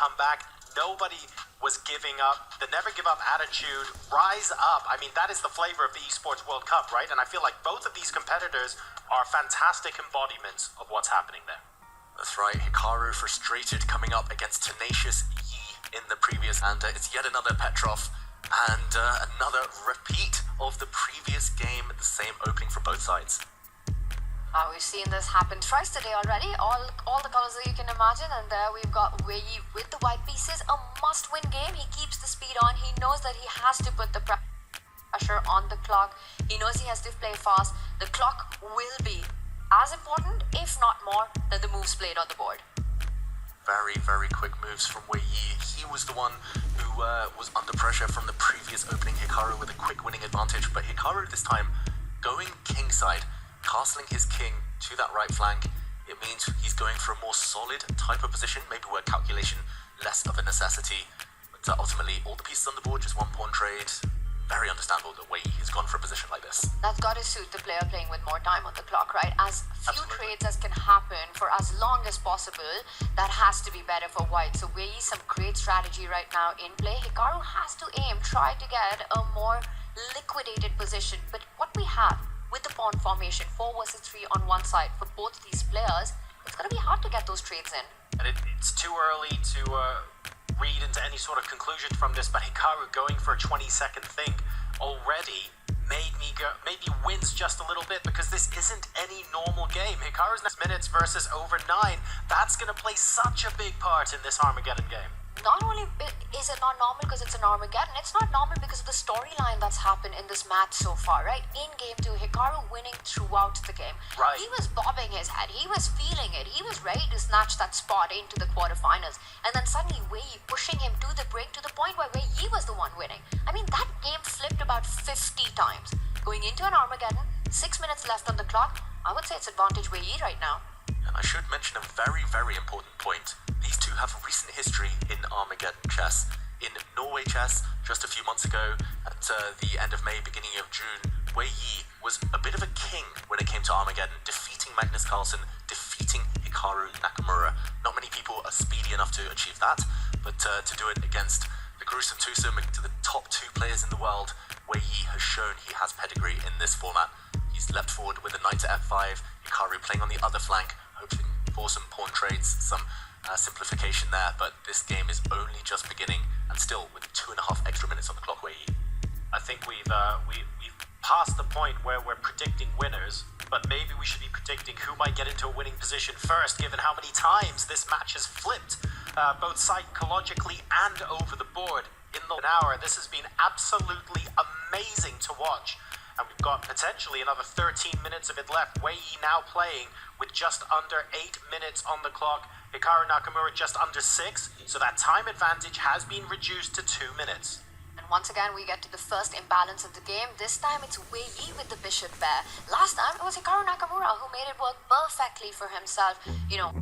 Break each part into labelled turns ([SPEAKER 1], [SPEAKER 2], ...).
[SPEAKER 1] come back. Nobody was giving up. The never give up attitude, rise up. I mean, that is the flavor of the Esports World Cup, right? And I feel like both of these competitors are fantastic embodiments of what's happening there.
[SPEAKER 2] That's right, Hikaru frustrated coming up against tenacious Yi in the previous, and it's yet another Petrov and another repeat of the previous game, the same opening from both sides.
[SPEAKER 3] We've seen this happen twice today already, all the colors that you can imagine, and there we've got Wei with the white pieces, a must-win game. He keeps the speed on, he knows that he has to put the pressure on the clock, he knows he has to play fast. The clock will be as important, if not more, than the moves played on the board.
[SPEAKER 2] Very, very quick moves from Wei Yi. He was the one who was under pressure from the previous opening Hikaru with a quick winning advantage, but Hikaru this time going kingside, castling his king to that right flank. It means he's going for a more solid type of position, maybe where calculation less of a necessity, but ultimately all the pieces on the board, just one pawn trade. Very understandable that Wei Yi has gone for a position like this.
[SPEAKER 3] That's got to suit the player playing with more time on the clock, right? As few
[SPEAKER 2] Absolutely.
[SPEAKER 3] trades as can happen for as long as possible, that has to be better for white. So Wei Yi, some great strategy right now in play. Hikaru has to try to get a more liquidated position. But what we have with the pawn formation, 4 versus 3 on one side for both these players, it's going to be hard to get those trades in.
[SPEAKER 1] And it's too early to read into any sort of conclusion from this, but Hikaru going for a 20-second thing already made me wince just a little bit, because this isn't any normal game. Hikaru's next minutes versus over 9, that's going to play such a big part in this Armageddon game.
[SPEAKER 3] Not only is it not normal because it's an Armageddon, it's not normal because of the storyline that's happened in this match so far, right? In game 2, Hikaru winning throughout the game.
[SPEAKER 1] Right.
[SPEAKER 3] He was bobbing his head, he was feeling it, he was ready to snatch that spot into the quarterfinals. And then suddenly Wei Yi pushing him to the break to the point where Wei Yi was the one winning. I mean, that game flipped about 50 times. Going into an Armageddon, 6 minutes left on the clock, I would say it's advantage Wei Yi right now.
[SPEAKER 2] And I should mention a very, very important point. These two have a recent history in Armageddon chess. In Norway chess, just a few months ago, at the end of May, beginning of June, Wei Yi was a bit of a king when it came to Armageddon, defeating Magnus Carlsen, defeating Hikaru Nakamura. Not many people are speedy enough to achieve that, but to do it against the gruesome twosome, to the top 2 players in the world, Wei Yi has shown he has pedigree in this format. He's leapt forward with a knight to f5, Hikaru playing on the other flank, hoping for some pawn trades, some simplification there, but this game is only just beginning, and still with 2.5 extra minutes on the clock. Wei Yi.
[SPEAKER 1] I think we've passed the point where we're predicting winners, but maybe we should be predicting who might get into a winning position first, given how many times this match has flipped, both psychologically and over the board in an hour. This has been absolutely amazing to watch. And we've got potentially another 13 minutes of it left. Wei Yi now playing with just under 8 minutes on the clock. Hikaru Nakamura just under 6. So that time advantage has been reduced to 2 minutes.
[SPEAKER 3] And once again, we get to the first imbalance of the game. This time it's Wei Yi with the bishop pair. Last time it was Hikaru Nakamura who made it work perfectly for himself. You know,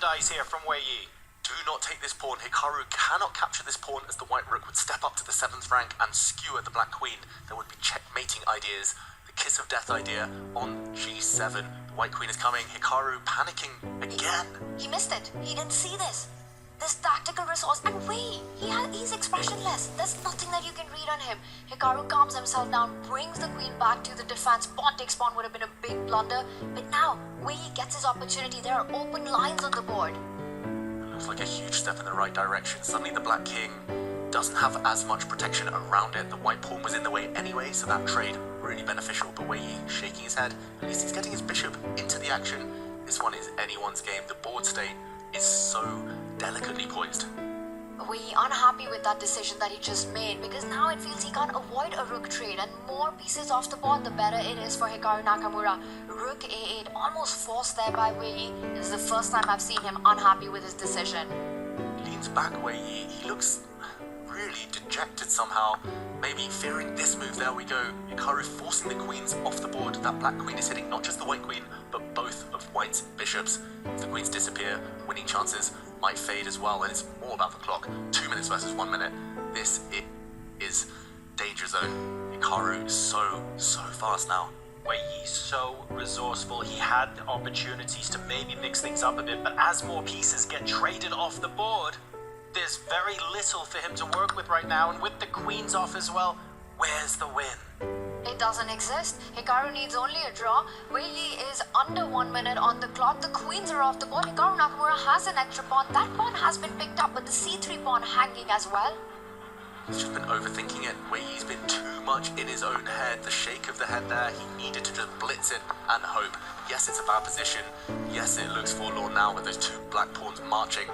[SPEAKER 1] dice here from Wei Yi.
[SPEAKER 2] Do not take this pawn. Hikaru cannot capture this pawn as the white rook would step up to the 7th rank and skewer the black queen. There would be checkmating ideas. The kiss of death idea on g7. The white queen is coming. Hikaru panicking again.
[SPEAKER 3] He missed it. He didn't see this. This tactical resource, and wait, he's expressionless. There's nothing that you can read on him. Hikaru calms himself down, brings the queen back to the defense. Pawn takes pawn would have been a big blunder, but now Wei gets his opportunity. There are open lines on the board.
[SPEAKER 2] Looks like a huge step in the right direction. Suddenly the black king doesn't have as much protection around it. The white pawn was in the way anyway, so that trade really beneficial. But Wei Yi shaking his head. At least he's getting his bishop into the action. This one is anyone's game. The board state is so delicately poised.
[SPEAKER 3] Wei unhappy with that decision that he just made, because now it feels he can't avoid a rook trade, and more pieces off the board the better it is for Hikaru Nakamura. Rook a8, almost forced there by Wei Yi. This is the first time I've seen him unhappy with his decision.
[SPEAKER 2] Leans back Wei Yi. He looks really dejected somehow. Maybe fearing this move. There we go. Hikaru forcing the queens off the board. That black queen is hitting not just the white queen, but both of white's bishops. If the queens disappear, winning chances might fade as well, and it's more about the clock. 2 minutes versus 1 minute. This is danger zone. Hikaru is so fast now.
[SPEAKER 1] Wei Yi's so resourceful. He had opportunities to maybe mix things up a bit, but as more pieces get traded off the board, there's very little for him to work with right now, and with the queens off as well, where's the win?
[SPEAKER 3] It doesn't exist. Hikaru needs only a draw. Wei Yi is under 1 minute on the clock. The queens are off the board. Hikaru Nakamura has an extra pawn. That pawn has been picked up, but the c3 pawn hanging as well.
[SPEAKER 2] He's just been overthinking it. Wei Yi's been too much in his own head. The shake of the head there, he needed to just blitz it and hope. Yes, it's a bad position. Yes, it looks forlorn now with those 2 black pawns marching.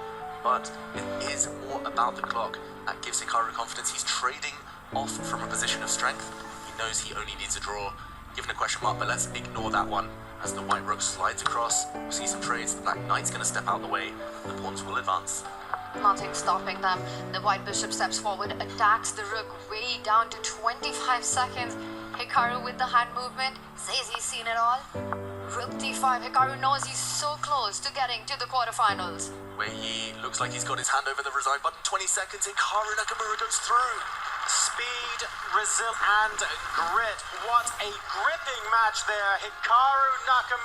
[SPEAKER 2] But it is more about the clock. That gives Hikaru confidence. He's trading off from a position of strength. He knows he only needs a draw. Given a question mark, but let's ignore that one. As the white rook slides across, we'll see some trades. The black knight's going to step out the way. The pawns will advance.
[SPEAKER 3] Nothing stopping them. The white bishop steps forward, attacks the rook way down to 25 seconds. Hikaru with the hand movement says he's seen it all. Rook d5. Hikaru knows he's so close to getting to the quarterfinals.
[SPEAKER 2] Wei Yi looks like he's got his hand over the resign button. 20 seconds. Hikaru Nakamura goes through.
[SPEAKER 1] Speed, resilience, and grit. What a gripping match there. Hikaru Nakamura.